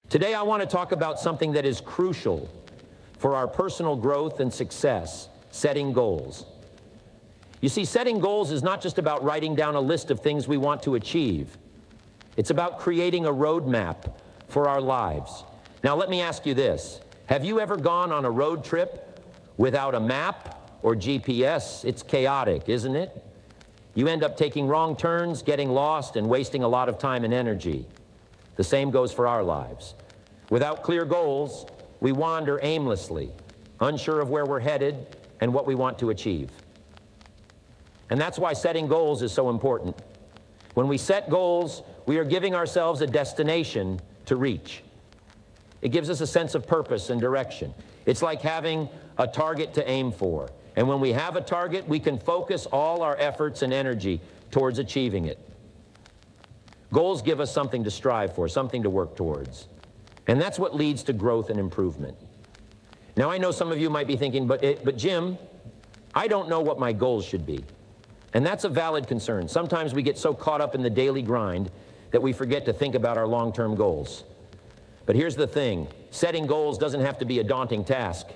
Today I want to talk about something that is crucial for our personal growth and success: setting goals. You see, setting goals is not just about writing down a list of things we want to achieve. It's about creating a roadmap for our lives. Now let me ask you this: have you ever gone on a road trip without a map or GPS? It's chaotic, isn't it? You end up taking wrong turns, getting lost, and wasting a lot of time and energy. The same goes for our lives. Without clear goals, we wander aimlessly, unsure of where we're headed and what we want to achieve. And that's why setting goals is so important. When we set goals, we are giving ourselves a destination to reach. It gives us a sense of purpose and direction. It's like having a target to aim for. And when we have a target, we can focus all our efforts and energy towards achieving it. Goals give us something to strive for, something to work towards. And that's what leads to growth and improvement. Now, I know some of you might be thinking, but Jim, I don't know what my goals should be. And that's a valid concern. Sometimes we get so caught up in the daily grind that we forget to think about our long-term goals. But here's the thing: setting goals doesn't have to be a daunting task.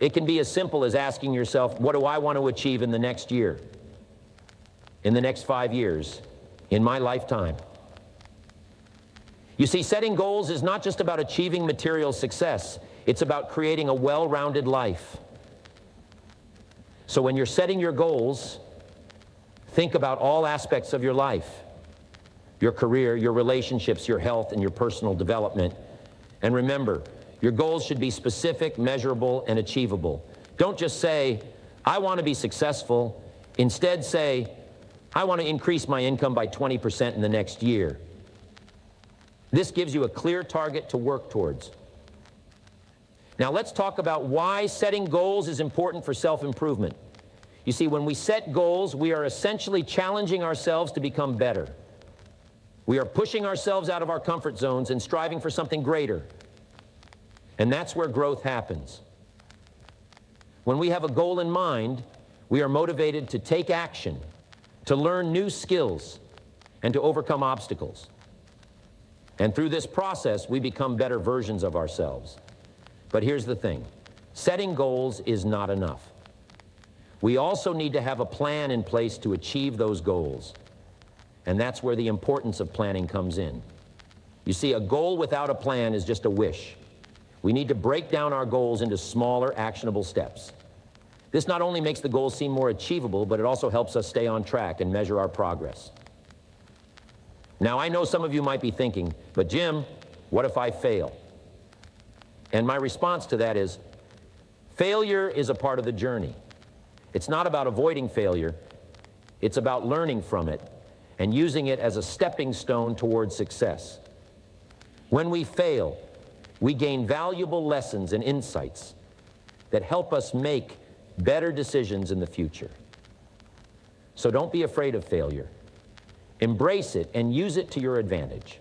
It can be as simple as asking yourself, what do I want to achieve in the next year? In the next 5 years, in my lifetime? You see, setting goals is not just about achieving material success. It's about creating a well-rounded life. So when you're setting your goals, think about all aspects of your life: your career, your relationships, your health, and your personal development. And remember, your goals should be specific, measurable, and achievable. Don't just say, I want to be successful. Instead say, I want to increase my income by 20% in the next year. This gives you a clear target to work towards. Now let's talk about why setting goals is important for self-improvement. You see, when we set goals, we are essentially challenging ourselves to become better. We are pushing ourselves out of our comfort zones and striving for something greater. And that's where growth happens. When we have a goal in mind, we are motivated to take action, to learn new skills, and to overcome obstacles. And through this process, we become better versions of ourselves. But here's the thing: setting goals is not enough. We also need to have a plan in place to achieve those goals. And that's where the importance of planning comes in. You see, a goal without a plan is just a wish. We need to break down our goals into smaller, actionable steps. This not only makes the goals seem more achievable, but it also helps us stay on track and measure our progress. Now, I know some of you might be thinking, but Jim, what if I fail? And my response to that is, failure is a part of the journey. It's not about avoiding failure. It's about learning from it and using it as a stepping stone towards success. When we fail, we gain valuable lessons and insights that help us make better decisions in the future. So don't be afraid of failure. Embrace it and use it to your advantage.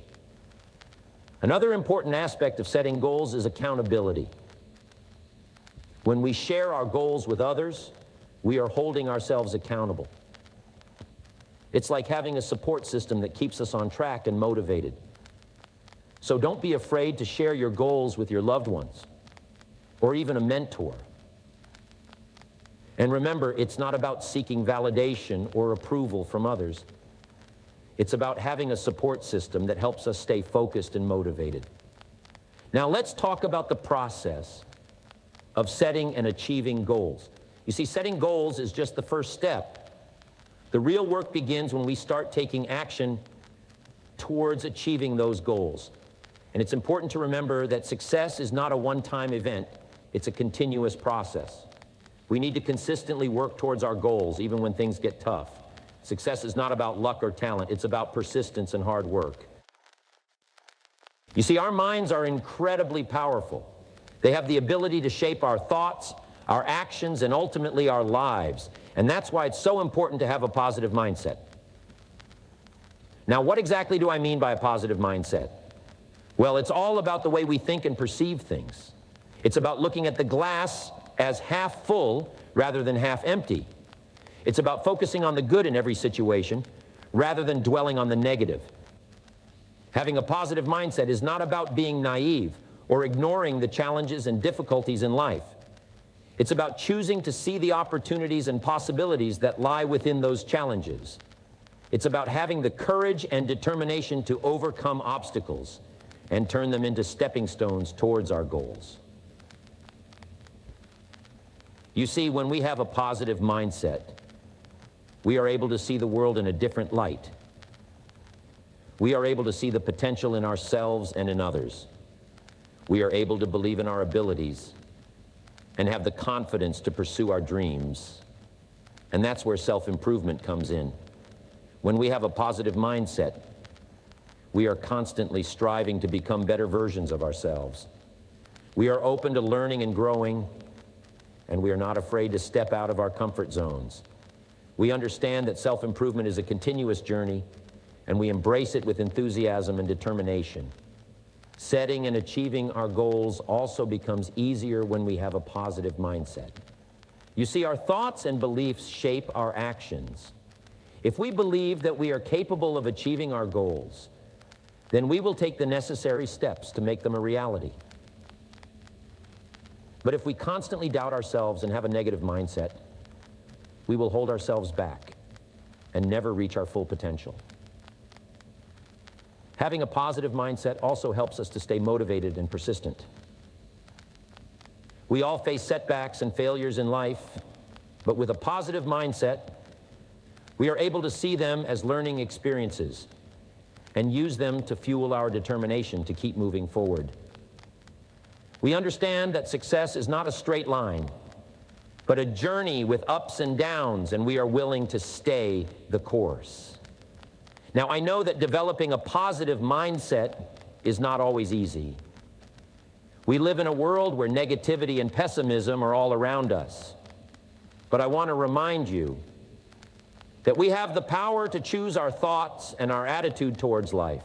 Another important aspect of setting goals is accountability. When we share our goals with others, we are holding ourselves accountable. It's like having a support system that keeps us on track and motivated. So don't be afraid to share your goals with your loved ones or even a mentor. And remember, it's not about seeking validation or approval from others. It's about having a support system that helps us stay focused and motivated. Now let's talk about the process of setting and achieving goals. You see, setting goals is just the first step. The real work begins when we start taking action towards achieving those goals. And it's important to remember that success is not a one-time event. It's a continuous process. We need to consistently work towards our goals, even when things get tough. Success is not about luck or talent. It's about persistence and hard work. You see, our minds are incredibly powerful. They have the ability to shape our thoughts, our actions, and ultimately our lives. And that's why it's so important to have a positive mindset. Now, what exactly do I mean by a positive mindset? Well, it's all about the way we think and perceive things. It's about looking at the glass as half full rather than half empty. It's about focusing on the good in every situation rather than dwelling on the negative. Having a positive mindset is not about being naive or ignoring the challenges and difficulties in life. It's about choosing to see the opportunities and possibilities that lie within those challenges. It's about having the courage and determination to overcome obstacles and turn them into stepping stones towards our goals. You see, when we have a positive mindset, we are able to see the world in a different light. We are able to see the potential in ourselves and in others. We are able to believe in our abilities and have the confidence to pursue our dreams. And that's where self-improvement comes in. When we have a positive mindset, we are constantly striving to become better versions of ourselves. We are open to learning and growing, and we are not afraid to step out of our comfort zones. We understand that self-improvement is a continuous journey, and we embrace it with enthusiasm and determination. Setting and achieving our goals also becomes easier when we have a positive mindset. You see, our thoughts and beliefs shape our actions. If we believe that we are capable of achieving our goals, then we will take the necessary steps to make them a reality. But if we constantly doubt ourselves and have a negative mindset, we will hold ourselves back and never reach our full potential. Having a positive mindset also helps us to stay motivated and persistent. We all face setbacks and failures in life, but with a positive mindset, we are able to see them as learning experiences and use them to fuel our determination to keep moving forward. We understand that success is not a straight line, but a journey with ups and downs, and we are willing to stay the course. Now, I know that developing a positive mindset is not always easy. We live in a world where negativity and pessimism are all around us. But I want to remind you that we have the power to choose our thoughts and our attitude towards life.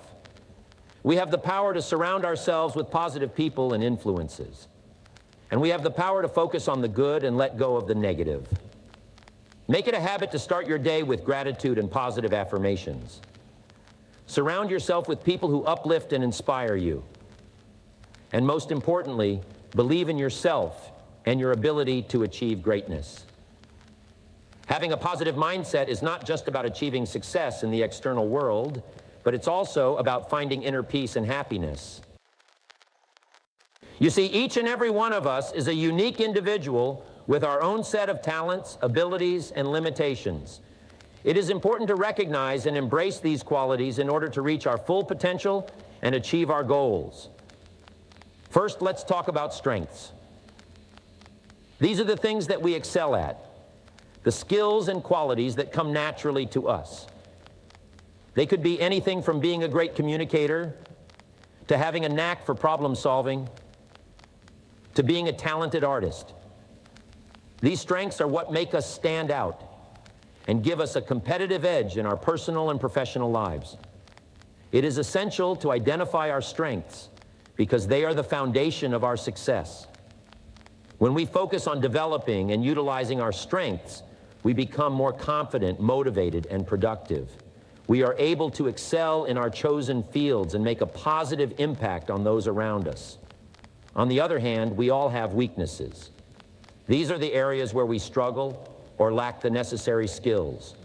We have the power to surround ourselves with positive people and influences. And we have the power to focus on the good and let go of the negative. Make it a habit to start your day with gratitude and positive affirmations. Surround yourself with people who uplift and inspire you. And most importantly, believe in yourself and your ability to achieve greatness. Having a positive mindset is not just about achieving success in the external world, but it's also about finding inner peace and happiness. You see, each and every one of us is a unique individual with our own set of talents, abilities, and limitations. It is important to recognize and embrace these qualities in order to reach our full potential and achieve our goals. First, let's talk about strengths. These are the things that we excel at, the skills and qualities that come naturally to us. They could be anything from being a great communicator, to having a knack for problem solving, to being a talented artist. These strengths are what make us stand out and give us a competitive edge in our personal and professional lives. It is essential to identify our strengths because they are the foundation of our success. When we focus on developing and utilizing our strengths, we become more confident, motivated, and productive. We are able to excel in our chosen fields and make a positive impact on those around us. On the other hand, we all have weaknesses. These are the areas where we struggle or lack the necessary skills.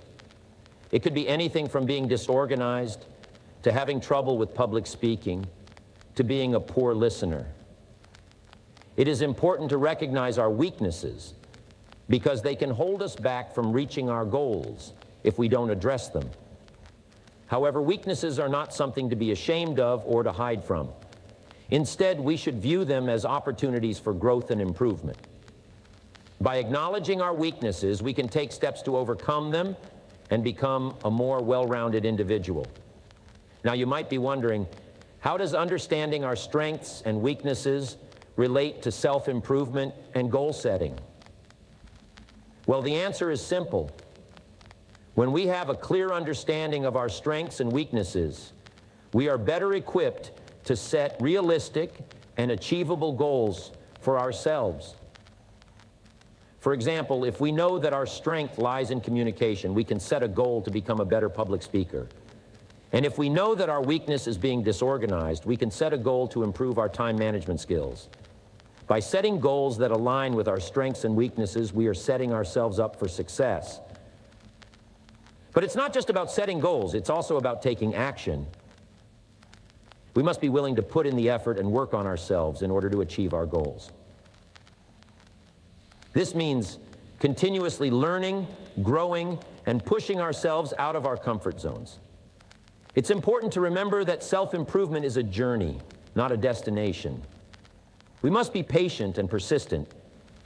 It could be anything from being disorganized, to having trouble with public speaking, to being a poor listener. It is important to recognize our weaknesses because they can hold us back from reaching our goals if we don't address them. However, weaknesses are not something to be ashamed of or to hide from. Instead, we should view them as opportunities for growth and improvement. By acknowledging our weaknesses, we can take steps to overcome them and become a more well-rounded individual. Now, you might be wondering, how does understanding our strengths and weaknesses relate to self-improvement and goal setting? Well, the answer is simple. When we have a clear understanding of our strengths and weaknesses, we are better equipped to set realistic and achievable goals for ourselves. For example, if we know that our strength lies in communication, we can set a goal to become a better public speaker. And if we know that our weakness is being disorganized, we can set a goal to improve our time management skills. By setting goals that align with our strengths and weaknesses, we are setting ourselves up for success. But it's not just about setting goals, it's also about taking action. We must be willing to put in the effort and work on ourselves in order to achieve our goals. This means continuously learning, growing, and pushing ourselves out of our comfort zones. It's important to remember that self-improvement is a journey, not a destination. We must be patient and persistent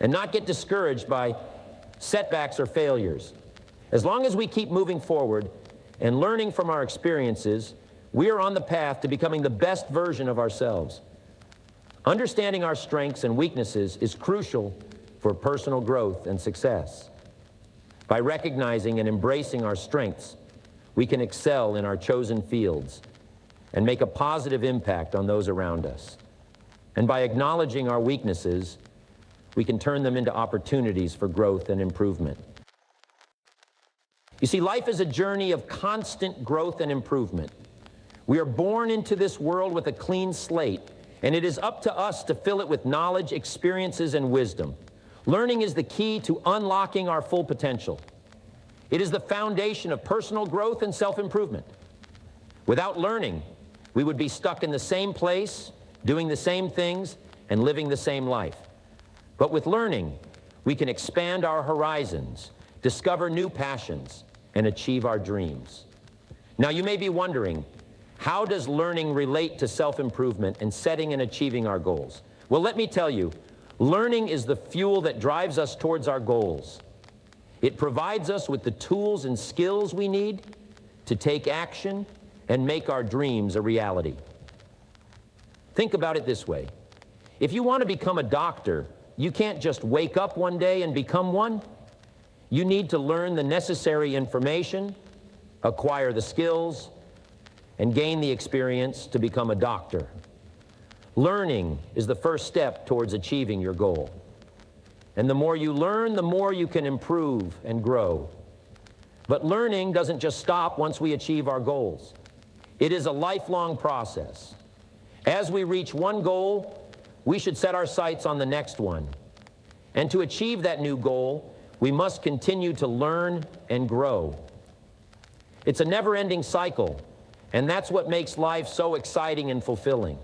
and not get discouraged by setbacks or failures. As long as we keep moving forward and learning from our experiences, we are on the path to becoming the best version of ourselves. Understanding our strengths and weaknesses is crucial for personal growth and success. By recognizing and embracing our strengths, we can excel in our chosen fields and make a positive impact on those around us. And by acknowledging our weaknesses, we can turn them into opportunities for growth and improvement. You see, life is a journey of constant growth and improvement. We are born into this world with a clean slate, and it is up to us to fill it with knowledge, experiences, and wisdom. Learning is the key to unlocking our full potential. It is the foundation of personal growth and self-improvement. Without learning, we would be stuck in the same place, doing the same things, and living the same life. But with learning, we can expand our horizons, discover new passions, and achieve our dreams. Now, you may be wondering, how does learning relate to self-improvement and setting and achieving our goals? Well, let me tell you, learning is the fuel that drives us towards our goals. It provides us with the tools and skills we need to take action and make our dreams a reality. Think about it this way. If you want to become a doctor, you can't just wake up one day and become one. You need to learn the necessary information, acquire the skills, and gain the experience to become a doctor. Learning is the first step towards achieving your goal. And the more you learn, the more you can improve and grow. But learning doesn't just stop once we achieve our goals. It is a lifelong process. As we reach one goal, we should set our sights on the next one. And to achieve that new goal, we must continue to learn and grow. It's a never-ending cycle, and that's what makes life so exciting and fulfilling.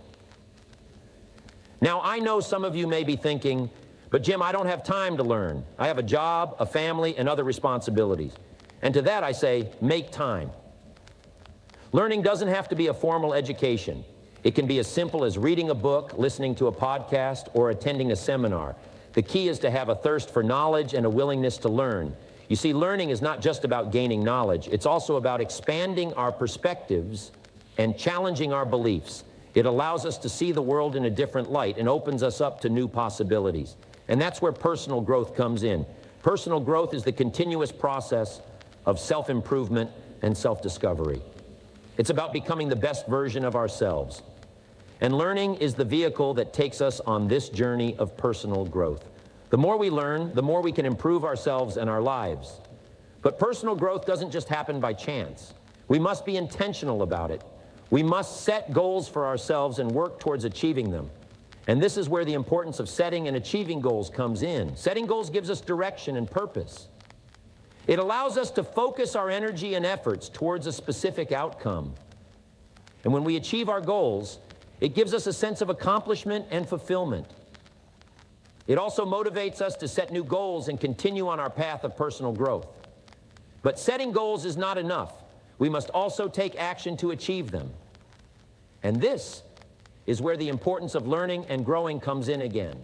Now, I know some of you may be thinking, but Jim, I don't have time to learn. I have a job, a family, and other responsibilities. And to that I say, make time. Learning doesn't have to be a formal education. It can be as simple as reading a book, listening to a podcast, or attending a seminar. The key is to have a thirst for knowledge and a willingness to learn. You see, learning is not just about gaining knowledge. It's also about expanding our perspectives and challenging our beliefs. It allows us to see the world in a different light and opens us up to new possibilities. And that's where personal growth comes in. Personal growth is the continuous process of self-improvement and self-discovery. It's about becoming the best version of ourselves. And learning is the vehicle that takes us on this journey of personal growth. The more we learn, the more we can improve ourselves and our lives. But personal growth doesn't just happen by chance. We must be intentional about it. We must set goals for ourselves and work towards achieving them. And this is where the importance of setting and achieving goals comes in. Setting goals gives us direction and purpose. It allows us to focus our energy and efforts towards a specific outcome. And when we achieve our goals, it gives us a sense of accomplishment and fulfillment. It also motivates us to set new goals and continue on our path of personal growth. But setting goals is not enough. We must also take action to achieve them. And this is where the importance of learning and growing comes in again.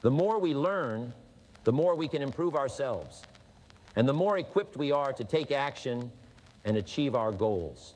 The more we learn, the more we can improve ourselves, and the more equipped we are to take action and achieve our goals.